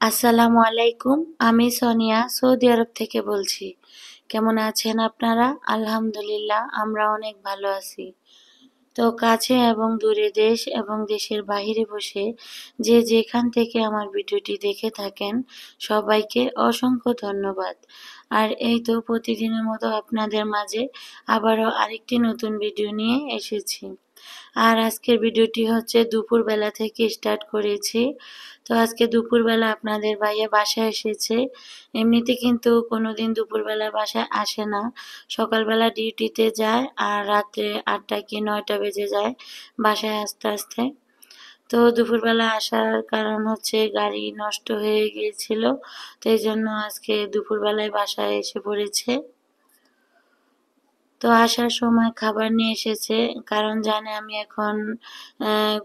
আসসালামু আলাইকুম। আমি সোনিয়া সৌদি আরব থেকে বলছি। কেমন আছেন আপনারা? আলহামদুলিল্লাহ আমরা অনেক ভালো আছি। তো কাছে এবং দূরে দেশ এবং দেশের বাহিরে বসে যে যেখান থেকে আমার ভিডিওটি দেখে থাকেন সবাইকে অসংখ্য ধন্যবাদ। আর এই তো প্রতিদিনের মতো আপনাদের মাঝে আবারও আরেকটি নতুন ভিডিও নিয়ে এসেছি। আর আজকের ভিডিওটি হচ্ছে দুপুরবেলা থেকে স্টার্ট করেছি। তো আজকে দুপুরবেলা আপনাদের ভাইয়া বাসায় এসেছে। এমনিতে কিন্তু কোনোদিন দুপুরবেলা বাসায় আসে না। সকালবেলা ডিউটিতে যায় আর রাত্রে ৮টা কি ৯টা বেজে যায় বাসায় আসতে আসতে। তো দুপুরবেলা আসার কারণ হচ্ছে গাড়ি নষ্ট হয়ে গিয়েছিল। তো এই জন্য আজকে দুপুরবেলায় বাসায় এসে পড়েছে। তো আসার সময় খাবার নিয়ে এসেছে, কারণ জানে আমি এখন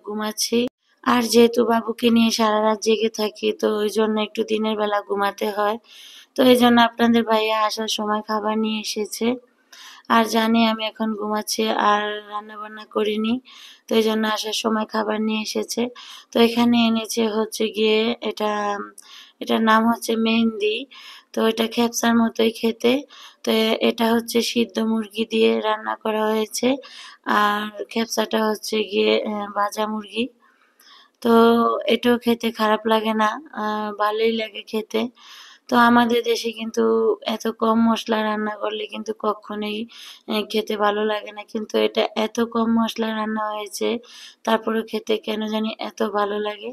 ঘুমাচ্ছি। আর যেহেতু বাবুকে নিয়ে সারা রাত জেগে থাকি, তো ওই জন্য একটু দিনের বেলা ঘুমাতে হয়। তো এই জন্য আপনাদের ভাইয়া আসার সময় খাবার নিয়ে এসেছে। আর জানে আমি এখন ঘুমাচ্ছি আর রান্না বান্না করিনি, তো এই জন্য আসার সময় খাবার নিয়ে এসেছে। তো এখানে এনেছে হচ্ছে গিয়ে এটা এটার নাম হচ্ছে মেহেন্দি। তো এটা খেপসার মতোই খেতে। তো এটা হচ্ছে সিদ্ধ মুরগি দিয়ে রান্না করা হয়েছে। আর খেপসাটা হচ্ছে গিয়ে ভাজা মুরগি। তো এটাও খেতে খারাপ লাগে না, ভালোই লাগে খেতে। তো আমাদের দেশে কিন্তু এত কম মসলা রান্না করলে কিন্তু কখনোই খেতে ভালো লাগে না, কিন্তু এটা এত কম মসলা রান্না হয়েছে তারপরেও খেতে কেন জানি এত ভালো লাগে।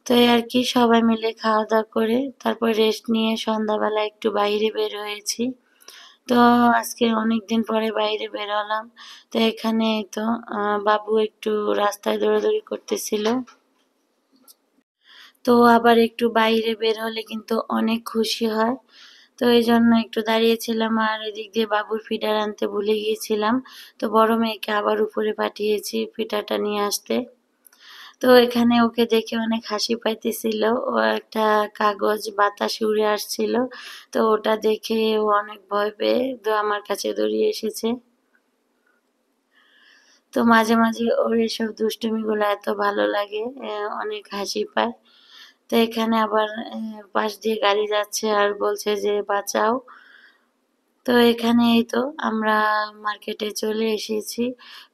তো এই আর কি, সবাই মিলে খাওয়া দাওয়া করে তারপর রেস্ট নিয়ে সন্ধ্যাবেলা একটু বাইরে বের হয়েছি। তো আজকে অনেকদিন পরে বাইরে বের হলাম। তো এখানে তো বাবু একটু রাস্তায় দৌড়াদৌড়ি করতেছিল। তো আবার একটু বাইরে বের হলে কিন্তু অনেক খুশি হয়। তো এই জন্য একটু দাঁড়িয়েছিলাম আর এদিক দিয়ে বাবুর ফিডার আনতে ভুলে গিয়েছিলাম। তো বড় মেয়েকে আবার উপরে পাঠিয়েছি ফিডারটা নিয়ে আসতে। তো এখানে ওকে দেখে অনেক হাসি পাইতেছিল। ও একটা কাগজ বাতাসে উড়ে আসছিল। তো ওটা দেখে ও অনেক ভয় পেয়ে তো আমার কাছে দৌড়িয়ে এসেছে। তো মাঝে মাঝে ওর এসব দুষ্টুমিগুলো এত ভালো লাগে, অনেক হাসি পায়। তো এখানে আবার পাশ দিয়ে গাড়ি যাচ্ছে আর বলছে যে বাঁচাও। তো এখানে এই তো আমরা মার্কেটে চলে এসেছি।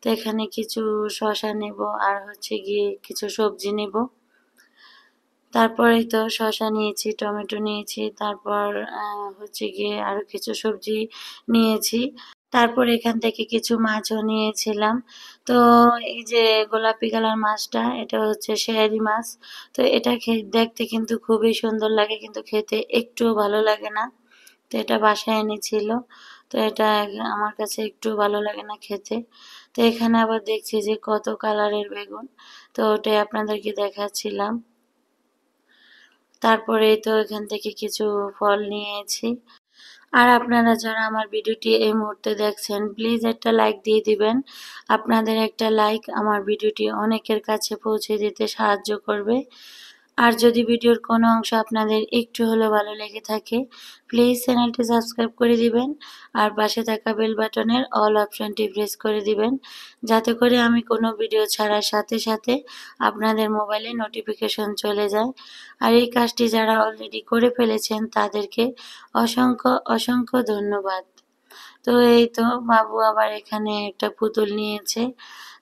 তো এখানে কিছু শসা নেব আর হচ্ছে গিয়ে কিছু সবজি নেব। তারপরেই তো শসা নিয়েছি, টমেটো নিয়েছি, তারপর হচ্ছে গিয়ে আরো কিছু সবজি নিয়েছি। তারপর এখান থেকে কিছু মাছও নিয়েছিলাম। তো এই যে গোলাপি কালার মাছটা, এটা হচ্ছে শেয়ারি মাছ। তো এটা দেখতে কিন্তু খুবই সুন্দর লাগে, কিন্তু খেতে একটুও ভালো লাগে না। তো এটা বাসায় এনেছিল। তো এটা আমার কাছে একটু ভালো লাগে না খেতে। তো এখানে আবার দেখছি যে কত কালারের বেগুন। তো ওটাই আপনাদেরকে দেখাচ্ছিলাম। তারপরে তো এখান থেকে কিছু ফল নিয়েছি। আর আপনারা যারা আমার ভিডিওটি এই মুহূর্তে দেখছেন, প্লিজ একটা লাইক দিয়ে দিবেন। আপনাদের একটা লাইক আমার ভিডিওটি অনেকের কাছে পৌঁছে দিতে সাহায্য করবে। আর যদি ভিডিওর কোনো অংশ আপনাদের একটু হলেও ভালো লেগে থাকে, প্লিজ চ্যানেলটি সাবস্ক্রাইব করে দিবেন। আর পাশে থাকা বেল বাটনের অল অপশনটি প্রেস করে দিবেন, যাতে করে আমি কোনো ভিডিও ছাড়ার সাথে সাথে আপনাদের মোবাইলে নোটিফিকেশন চলে যায়। আর এই কাজটি যারা অলরেডি করে ফেলেছেন তাদেরকে অসংখ্য অসংখ্য ধন্যবাদ। তো এই তো বাবু আবার এখানে একটা পুতুল নিয়েছে।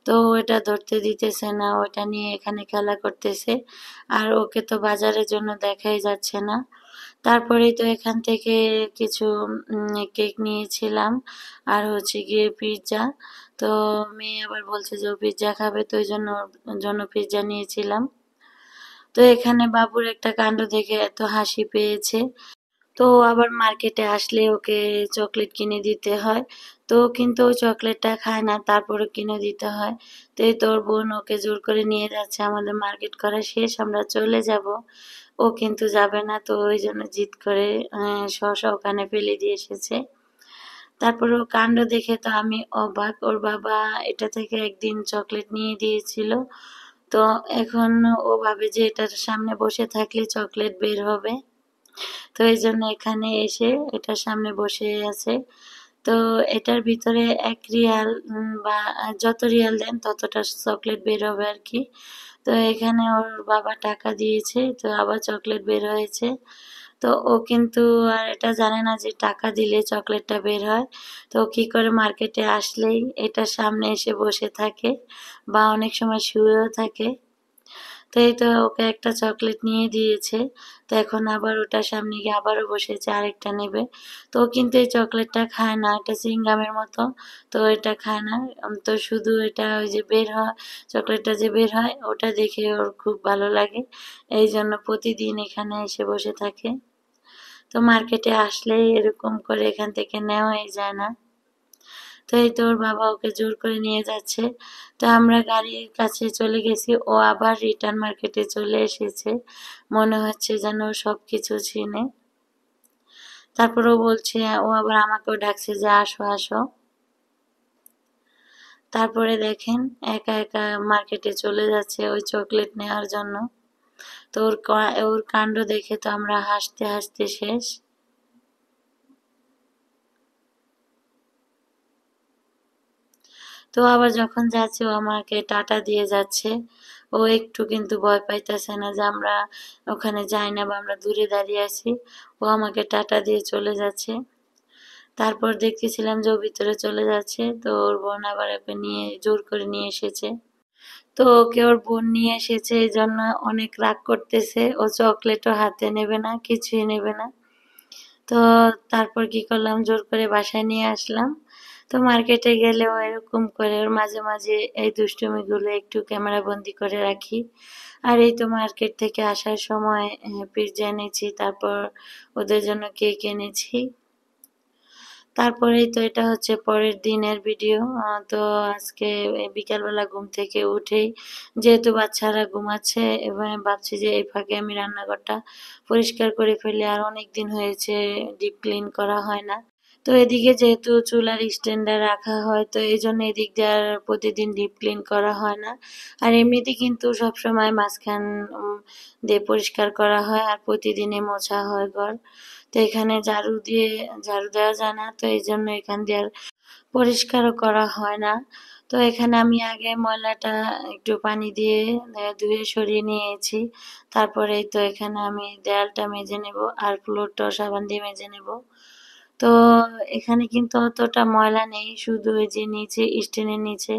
তো ওটা ধরতে দিতেছে না, ওটা নিয়ে এখানে খেলা করতেছে। আর ওকে তো বাজারের জন্য দেখাই যাচ্ছে না। তারপরেই তো এখান থেকে কিছু কেক নিয়েছিলাম আর হচ্ছে গিয়ে পিৎজা। তো মেয়ে আবার বলছে যে ও পিৎজা খাবে, তো ওই জন্য ওর জন্য পিৎজা নিয়েছিলাম। তো এখানে বাবুর একটা কাণ্ড দেখে এত হাসি পেয়েছে। তো আবার মার্কেটে আসলে ওকে চকলেট কিনে দিতে হয়। তো কিন্তু ও চকলেটটা খায় না, তারপরও কিনে দিতে হয়। তো এই তোর বোন ওকে জোর করে নিয়ে যাচ্ছে, আমাদের মার্কেট করা শেষ আমরা চলে যাব। ও কিন্তু যাবে না, তো ওই জন্য জিদ করে শসা ওখানে ফেলে দিয়ে এসেছে। তারপর ও কাণ্ড দেখে তো আমি অবাক, ওর বাবা এটা থেকে একদিন চকলেট নিয়ে দিয়েছিল। তো এখন ও ভাবে যে এটার সামনে বসে থাকলে চকলেট বের হবে। তো এই জন্য এখানে এসে এটার সামনে বসে আছে। তো এটার ভিতরে ১ রিয়াল বা যত রিয়াল দেন ততটা চকলেট বের হবে আর কি। তো এখানে ওর বাবা টাকা দিয়েছে, তো আবার চকলেট বের হয়েছে। তো ও কিন্তু আর এটা জানে না যে টাকা দিলে চকলেটটা বের হয়। তো ও কি করে, মার্কেটে আসলেই এটার সামনে এসে বসে থাকে বা অনেক সময় শুয়েও থাকে। তো এই তো ওকে একটা চকলেট নিয়ে দিয়েছে। তো এখন আবার ওটার সামনে গিয়ে আবারও বসেছে আরেকটা নেবে। তো ও কিন্তু এই চকলেটটা খায় না, এটা চুইংগামের মতো। তো এটা খায় না। তো শুধু এটা ওই যে বের হয়, চকলেটটা যে বের হয় ওটা দেখে ওর খুব ভালো লাগে। এই জন্য প্রতিদিন এখানে এসে বসে থাকে। তো মার্কেটে আসলেই এরকম করে এখান থেকে নেওয়াই যায় না। তো এই তো ওর বাবা ওকে জোর করে নিয়ে যাচ্ছে। তো আমরা গাড়ির কাছে চলে গেছি, ও আবার রিটার্ন মার্কেটে চলে এসেছে। মনে হচ্ছে যেন ও সবকিছু চিনে। তারপর ও বলছে, ও আবার আমাকেও ডাকছে যে আসো আসো। তারপরে দেখেন একা একা মার্কেটে চলে যাচ্ছে ওই চকলেট নেওয়ার জন্য। তো ওর কাণ্ড দেখে তো আমরা হাসতে হাসতে শেষ। তো আবার যখন যাচ্ছে ও আমাকে টাটা দিয়ে যাচ্ছে। ও একটু কিন্তু ভয় পাইতেছে না যে আমরা ওখানে যাই না বা আমরা দূরে দাঁড়িয়ে আছি। ও আমাকে টাটা দিয়ে চলে যাচ্ছে। তারপর দেখতেছিলাম যে ও ভিতরে চলে যাচ্ছে, তো ওর বোন আবার ওকে নিয়ে জোর করে নিয়ে এসেছে। তো ওকে ওর বোন নিয়ে এসেছে এই জন্য অনেক রাগ করতেছে, ও চকলেটও হাতে নেবে না, কিছুই নেবে না। তো তারপর কি করলাম, জোর করে বাসায় নিয়ে আসলাম। তো মার্কেটে গেলেও এরকম করে ওর মাঝে মাঝে এই দুষ্টুমিগুলো একটু ক্যামেরা বন্দি করে রাখি। আর এই তো মার্কেট থেকে আসার সময় পিৎজা এনেছি, তারপর ওদের জন্য কেক এনেছি। তারপরেই তো এটা হচ্ছে পরের দিনের ভিডিও। তো আজকে এই বিকালবেলা ঘুম থেকে উঠেই, যেহেতু বাচ্চারা ঘুমাচ্ছে, এবং ভাবছি যে এই ফাঁকে আমি রান্নাঘরটা পরিষ্কার করে ফেলি, আর অনেক দিন হয়েছে ডিপ ক্লিন করা হয় না। তো এদিকে যেহেতু চুলার স্ট্যান্ডে রাখা হয়, তো এই জন্য এদিক দিয়ে আর প্রতিদিন ডিপ ক্লিন করা হয় না। আর এমনিতে কিন্তু সবসময় মাঝখান দিয়ে পরিষ্কার করা হয়, আর প্রতিদিনই মোছা হয় ঘর। তো এখানে ঝাড়ু দেওয়া যায় না, তো এই জন্য এখান দিয়ে আর পরিষ্কারও করা হয় না। তো এখানে আমি আগে ময়লাটা একটু পানি দিয়ে ধুয়ে সরিয়ে নিয়েছি। তারপরে তো এখানে আমি দেয়ালটা মেজে নেব, আর ফ্লোরটাও সাবান দিয়ে মেজে নেব। তো এখানে কিন্তু অতটা ময়লা নেই, শুধু ওই যে নিচে স্ট্যান্ডের নিচে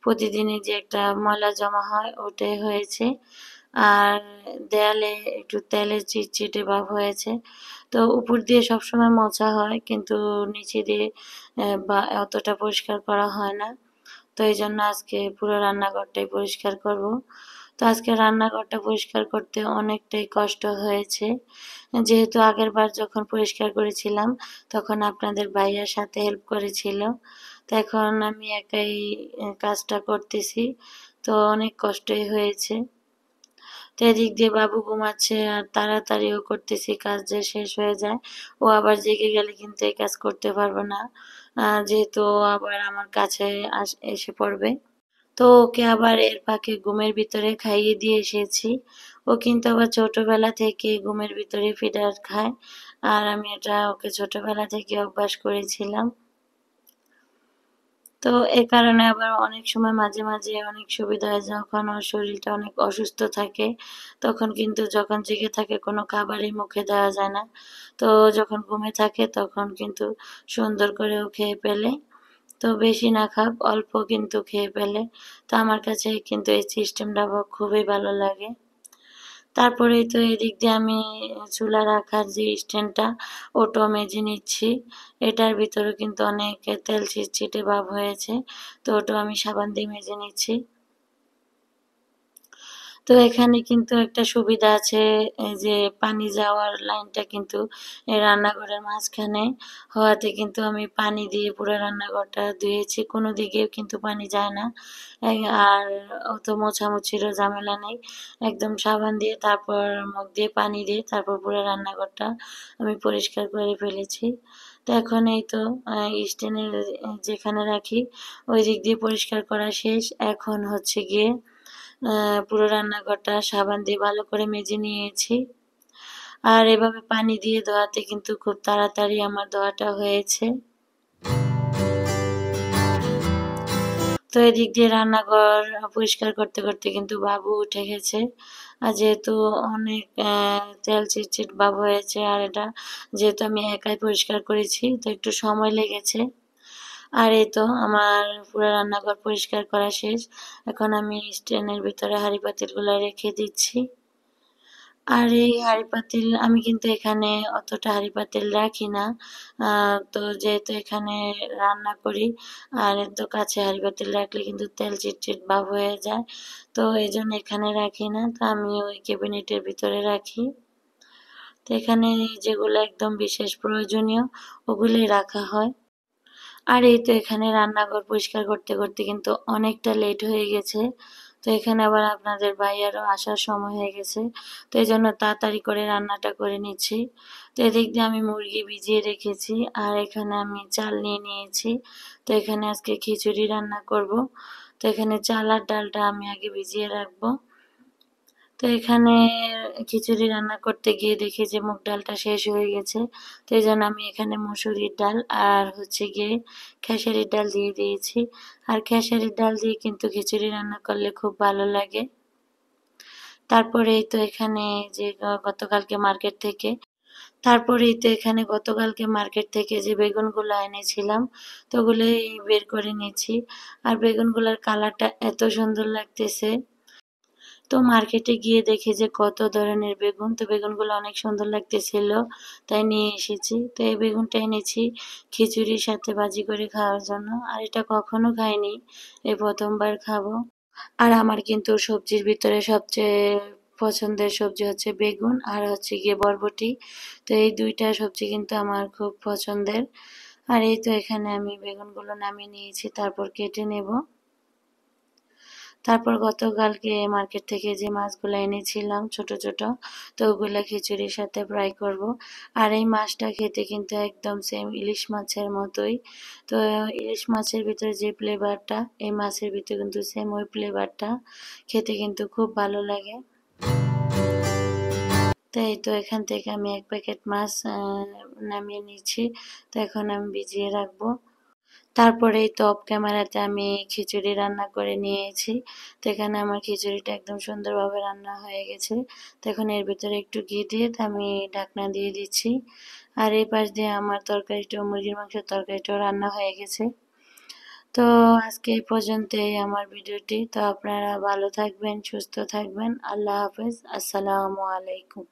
প্রতিদিনই যে একটা ময়লা জমা হয় ওটাই হয়েছে। আর দেয়ালে একটু তেলের চিটচিটে ভাব হয়েছে। তো উপর দিয়ে সবসময় মোছা হয়, কিন্তু নিচে দিয়ে বা অতটা পরিষ্কার করা হয় না। তো এই জন্য আজকে পুরো রান্নাঘরটাই পরিষ্কার করব। তো আজকে রান্নাঘরটা পরিষ্কার করতে অনেকটাই কষ্ট হয়েছে, যেহেতু আগের বার যখন পরিষ্কার করেছিলাম তখন আপনাদের ভাইয়ার সাথে হেল্প করেছিল। তো এখন আমি একাই কাজটা করতেছি, তো অনেক কষ্টই হয়েছে। তো এদিক দিয়ে বাবু ঘুমাচ্ছে, আর তাড়াতাড়িও করতেছি কাজ যে শেষ হয়ে যায়। ও আবার জেগে গেলে কিন্তু এই কাজ করতে পারবো না, যেহেতু ও আবার আমার কাছে এসে পড়বে। তো ওকে আবার এর ফাঁকে ঘুমের ভিতরে খাইয়ে দিয়ে এসেছি। ও কিন্তু আবার ছোটবেলা থেকে ঘুমের ভিতরে ফিডার খায়, আর আমি এটা ওকে ছোটবেলা থেকে অভ্যাস করেছিলাম। তো এ কারণে আবার অনেক সময় মাঝে মাঝে অনেক সুবিধা হয়, যখন ওর শরীরটা অনেক অসুস্থ থাকে তখন কিন্তু যখন জেগে থাকে কোনো খাবারই মুখে দেওয়া যায় না। তো যখন ঘুমে থাকে তখন কিন্তু সুন্দর করে ও খেয়ে ফেলে। তো বেশি না খাক, অল্প কিন্তু খেয়ে ফেলে। তো আমার কাছে কিন্তু এই সিস্টেমটা খুবই ভালো লাগে। তারপরেই তো এদিক দিয়ে আমি চুলা রাখার যে স্ট্যান্ডটা ওটাও মেজে নিচ্ছি। এটার ভিতরে কিন্তু অনেক তেল চিটচিটে ভাব হয়েছে, তো ওটাও আমি সাবান দিয়ে মেজে নিচ্ছি। তো এখানে কিন্তু একটা সুবিধা আছে, এই যে পানি যাওয়ার লাইনটা কিন্তু এই রান্নাঘরের মাঝখানে হওয়াতে কিন্তু আমি পানি দিয়ে পুরো রান্নাঘরটা ধুয়েছি, কোনো দিকেও কিন্তু পানি যায় না। আর অত মোছামুছিরও ঝামেলা নেই, একদম সাবান দিয়ে তারপর মুখ দিয়ে পানি দিয়ে তারপর পুরো রান্নাঘরটা আমি পরিষ্কার করে ফেলেছি। তো এখন এই তো স্ট্যান্ডের যেখানে রাখি ওই দিক দিয়ে পরিষ্কার করা শেষ। এখন হচ্ছে গিয়ে পুরো রান্নাঘরটা সাবান দিয়ে ভালো করে মেজে নিয়েছি। আর এভাবে পানি দিয়ে ধোয়াতে কিন্তু খুব তাড়াতাড়ি আমার ধোয়াটা হয়েছে। তো তো এদিক দিয়ে রান্নাঘর পরিষ্কার করতে করতে কিন্তু বাবু উঠে গেছে। আর যেহেতু অনেক তেল চিটচিট ভাব হয়েছে, আর এটা যেহেতু আমি একাই পরিষ্কার করেছি তো একটু সময় লেগেছে। আর এই তো আমার পুরো রান্নাঘর পরিষ্কার করা শেষ। এখন আমি স্ট্যান্ডের ভিতরে হাঁড়ি পাতিলগুলো রেখে দিচ্ছি। আর এই হাঁড়ি পাতিল আমি কিন্তু এখানে অতটা হাঁড়ি পাতিল রাখি না। তো যেহেতু এখানে রান্না করি, আর এত কাছে হাঁড়ি পাতিল রাখলে কিন্তু তেল চিটচিট ভাব হয়ে যায়। তো এই জন্য এখানে রাখি না, তো আমি ওই ক্যাবিনেটের ভিতরে রাখি। তো এখানে যেগুলো একদম বিশেষ প্রয়োজনীয় ওগুলোই রাখা হয়। আর এই তো এখানে রান্নাঘর পরিষ্কার করতে করতে কিন্তু অনেকটা লেট হয়ে গেছে। তো এখানে আবার আপনাদের ভাইয়ারও আসার সময় হয়ে গেছে, তো এই জন্য তাড়াতাড়ি করে রান্নাটা করে নিচ্ছি। তো এদিক দিয়ে আমি মুরগি ভিজিয়ে রেখেছি, আর এখানে আমি চাল নিয়ে নিয়েছি। তো এখানে আজকে খিচুড়ি রান্না করব। তো এখানে চাল আর ডালটা আমি আগে ভিজিয়ে রাখবো। তো এখানে খিচুড়ি রান্না করতে গিয়ে দেখি যে মুগ ডালটা শেষ হয়ে গেছে। তো এই জন্য আমি এখানে মসুরির ডাল আর হচ্ছে গিয়ে খেসারির ডাল দিয়ে দিয়েছি। আর খেসারির ডাল দিয়ে কিন্তু খিচুড়ি রান্না করলে খুব ভালো লাগে। তারপরেই তো এখানে যে গতকালকে মার্কেট থেকে তারপরেই তো এখানে গতকালকে মার্কেট থেকে যে বেগুনগুলো এনেছিলাম তো ওগুলোই বের করে নিয়েছি। আর বেগুনগুলোর কালারটা এত সুন্দর লাগতেছে। তো মার্কেটে গিয়ে দেখি যে কত ধরনের বেগুন, তো বেগুনগুলো অনেক সুন্দর লাগতেছিল, তাই নিয়ে এসেছি। তো এই বেগুনটা এনেছি খিচুড়ির সাথে ভাজি করে খাওয়ার জন্য, আর এটা কখনো খাইনি, এই প্রথমবার খাবো। আর আমার কিন্তু সবজির ভিতরে সবচেয়ে পছন্দের সবজি হচ্ছে বেগুন আর হচ্ছে গিয়ে বরবটি। তো এই দুইটা সবজি কিন্তু আমার খুব পছন্দের। আর এই তো এখানে আমি বেগুনগুলো নামিয়ে নিয়েছি, তারপর কেটে নেব। তারপর গতকালকে মার্কেট থেকে যে মাছগুলো এনেছিলাম ছোট ছোট, তো ওগুলা খিচুড়ির সাথে ফ্রাই করব। আর এই মাছটা খেতে কিন্তু একদম সেম ইলিশ মাছের মতোই। তো ইলিশ মাছের ভিতরে যে ফ্লেভারটা, এই মাছের ভিতরে কিন্তু সেম ওই ফ্লেভারটা, খেতে কিন্তু খুব ভালো লাগে। তো এই তো এখান থেকে আমি এক প্যাকেট মাছ নামিয়ে নিচ্ছি। তো এখন আমি ভিজিয়ে রাখবো। তারপরেই তো অফ ক্যামেরাতে আমি খিচুড়ি রান্না করে নিয়েছি। তো এখানে আমার খিচুড়িটা একদম সুন্দরভাবে রান্না হয়ে গেছে। তো এখন এর ভিতরে একটু ঘি দিয়ে আমি ঢাকনা দিয়ে দিচ্ছি। আর এই পাশ দিয়ে আমার তরকারিটাও, মুরগির মাংসের তরকারিটাও রান্না হয়ে গেছে। তো আজকে এই পর্যন্তই আমার ভিডিওটি। তো আপনারা ভালো থাকবেন, সুস্থ থাকবেন। আল্লাহ হাফেজ, আসসালামু আলাইকুম।